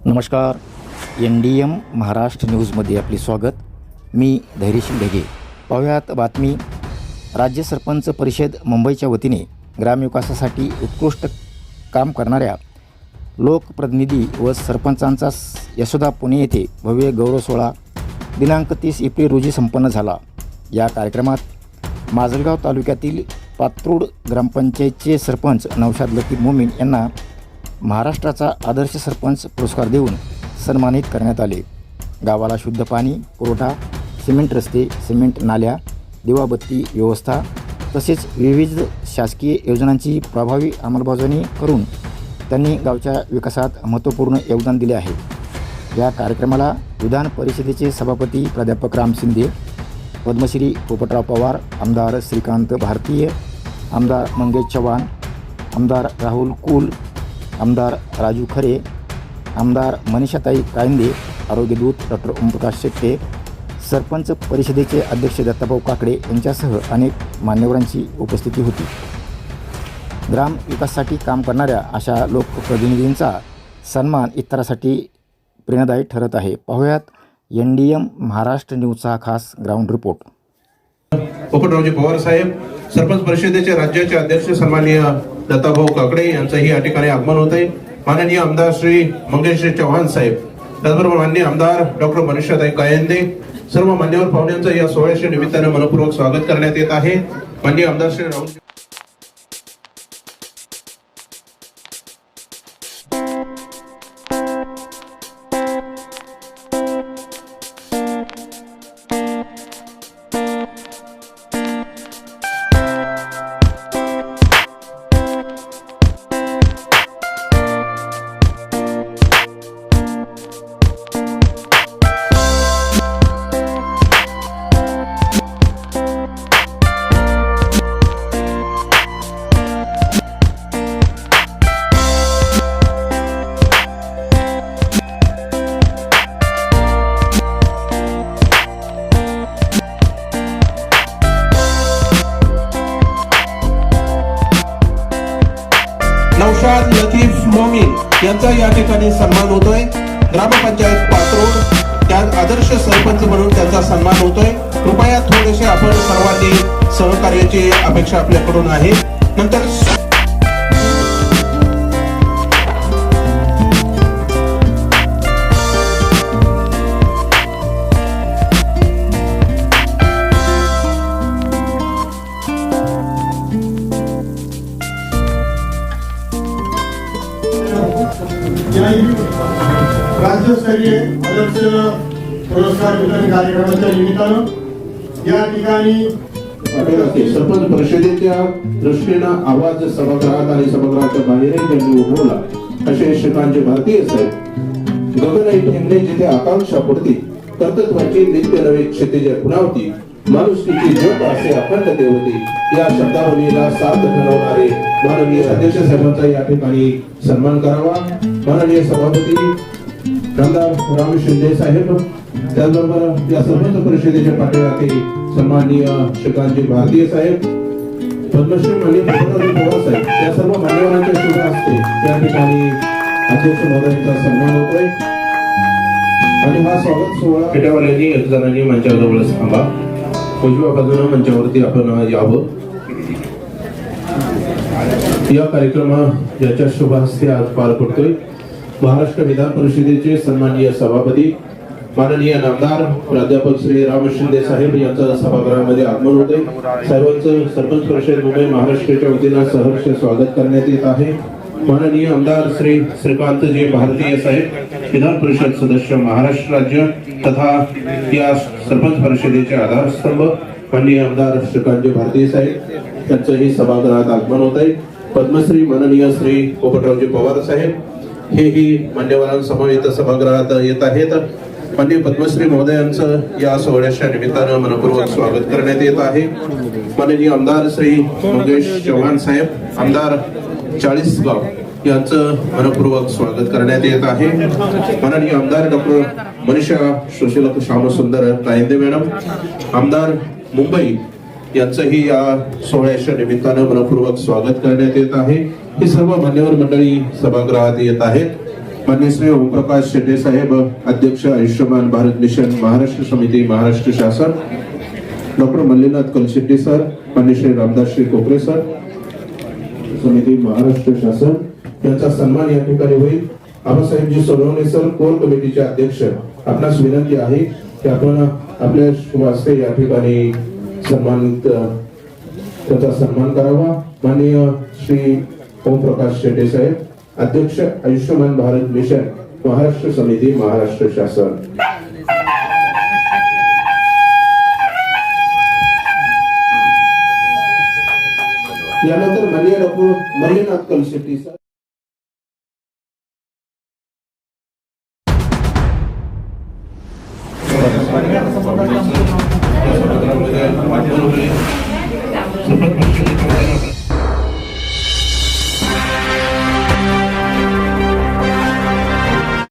नमस्कार, NDM महाराष्ट्र न्यूजमध्ये आपले स्वागत. मी धैर्यशील ढगे. पाहुयात बातमी. राज्य सरपंच परिषद मुंबईच्या वतीने ग्रामविकासासाठी उत्कृष्ट काम करणाऱ्या लोकप्रतिनिधी व सरपंचांचा यशोदा पुणे येथे भव्य गौरव सोहळा दिनांक 30 एप्रिल रोजी संपन्न झाला. या कार्यक्रमात माजलगाव तालुक्यातील पात्रूड ग्रामपंचायतचे सरपंच नौशाद लतीफ मोमीन यांना महाराष्ट्राचा आदर्श सरपंच पुरस्कार देऊन सन्मानित करण्यात आले. गावाला शुद्ध पाणी पुरवठा, सिमेंट रस्ते, सिमेंट नाल्या, दिवाबत्ती व्यवस्था तसेच विविध शासकीय योजनांची प्रभावी अंमलबजावणी करून त्यांनी गावच्या विकासात महत्त्वपूर्ण योगदान दिले आहे. या कार्यक्रमाला विधान परिषदेचे सभापती प्राध्यापक राम शिंदे, पद्मश्री पोपटराव पवार, आमदार श्रीकांत भारतीय, आमदार मंगेश चव्हाण, आमदार राहुल कुल, आमदार राजू खरे, आमदार मनीषाताई कायंदे, आरोग्यदूत डॉक्टर ओमप्रकाश शेट्टे, सरपंच परिषदेचे अध्यक्ष दत्ताभाऊ काकडे यांच्यासह अनेक मान्यवरांची उपस्थिती होती. ग्राम विकासासाठी काम करणाऱ्या अशा लोकप्रतिनिधींचा सन्मान इतरांसाठी प्रेरणादायी ठरत आहे. पाहुयात NDM महाराष्ट्र न्यूजचा खास ग्राउंड रिपोर्ट. पोपटरावजी पवार साहेब, सरपंच परिषदेचे राज्याचे अध्यक्ष सन्माननीय दत्ताभाऊ काकडे यांचंही या ठिकाणी आगमन होत आहे. माननीय आमदार श्री मंगेश चव्हाण साहेब, त्याचबरोबर माननीय आमदार डॉक्टर मनीषाताई कायंदे, सर्व मान्यवर पाहुण्यांचं या सोहळ्याच्या निमित्ताने मनपूर्वक स्वागत करण्यात येत आहे. माननीय आमदार श्री राहुल नौशाद लतीफ मोमीन यांचा या ठिकाणी सन्मान होतोय. ग्रामपंचायत पात्रोड त्यात आदर्श सरपंच म्हणून त्यांचा सन्मान होतोय. कृपया थोडेसे आपण सर्वांनी सहकार्याची अपेक्षा आपल्याकडून आहे. नंतर राज्यस्तरीय आदर्श पुरस्कार वितरण कार्यक्रमाच्या निमित्तानं या ठिकाणी सरपंच परिषदेच्या दृष्टीनं आवाज सभागृहात आणि सभागृहाच्या बाहेरही ज्यांनी उठवला असे श्रीकांत भारतीय साहेब, गगन ठेंगणे जिथे आकांक्षा पडती, कर्तृत्वाची नित्य नवे क्षितिज खुणावती, माणुसकीची ज्योत असे अखंड देवती, या शब्दावलीला साथ ठरवणारे माननीय अध्यक्ष साहेबांचा या ठिकाणी सन्मान करावा. माननीय सभापती आमदार राम शिंदे साहेब, त्याचबरोबर या सरपंच परिषदेच्या पाठीराखे सन्माननीय श्रीकांत भारतीय साहेब, पद्मश्री माननीय पोपटरावजी पवार साहेब, या सर्व मान्यवरांच्या शुभ हस्ते या ठिकाणी अध्यक्ष महोदयांचा सन्मान होतोय. आणि हा स्वागत सोहळा पेटावाल्यांनी एक जणांनी मंचाजवळ थांबा, उजव्या बाजूने मंचावरती आपण यावं. या कार्यक्रमात ज्याच्या शुभ हस्ते आज पार पडतोय महाराष्ट्र विधान परिषदेचे सन्माननीय सभापती माननीय आमदार प्राध्यापक श्री राम शिंदे साहेब यांचं सभागृहामध्ये आगमन होते. सर्वांचं सरपंच परिषद मुंबई महाराष्ट्राच्या वतीनं सहर्ष स्वागत करण्यात येत आहे. माननीय आमदार श्री श्रीकांतजी भारतीय साहेब, विधान परिषद सदस्य महाराष्ट्र राज्य तथा या सरपंच परिषदेचे आधारस्तंभ माननीय आमदार श्रीकांतजी भारतीय साहेब यांचंही सभागृहात आगमन होत आहे. पद्मश्री माननीय श्री पोपटरावजी पवार साहेब हेही मान्यवरांसमवेत सभागृहात येत आहेत. माननीय पद्मश्री महोदयांचं या सोहळ्याच्या निमित्तानं मनपूर्वक स्वागत करण्यात येत आहे. माननीय आमदार श्री मंगेश चव्हाण साहेब, आमदार चाळीसगाव यांचं मनपूर्वक स्वागत करण्यात येत आहे. माननीय आमदार डॉक्टर मनीषा सुशील श्यामसुंदर कायंदे मॅडम, आमदार मुंबई यांचंही या सोहळ्याच्या निमित्तानं मनपूर्वक स्वागत करण्यात येत आहे. ही सर्व मान्यवर मंडळी सभागृहात येत आहेत. माननीय श्री ओमप्रकाश शेटे साहेब, अध्यक्ष आयुष्यमान भारत मिशन महाराष्ट्र समिती महाराष्ट्र शासन, डॉक्टर मल्लीनाथ कलशेट्टी सर, माननीय श्री रामदास श्री कोकरे सर, समिती महाराष्ट्र शासन यांचा सन्मान या ठिकाणी होईल. आबासाहेबजी सोनवणे सर, कोर कमिटीचे अध्यक्ष, आपणास विनंती आहे की आपण आपल्या शुभ हस्ते या ठिकाणी सन्मानित त्याचा सन्मान करावा. माननीय श्री ओमप्रकाश शेटे साहेब, अध्यक्ष आयुष्यमान भारत मिशन महाराष्ट्र समिती महाराष्ट्र शासन. यानंतर माननीय डॉक्टर मल्लीनाथ कलशेट्टी सर.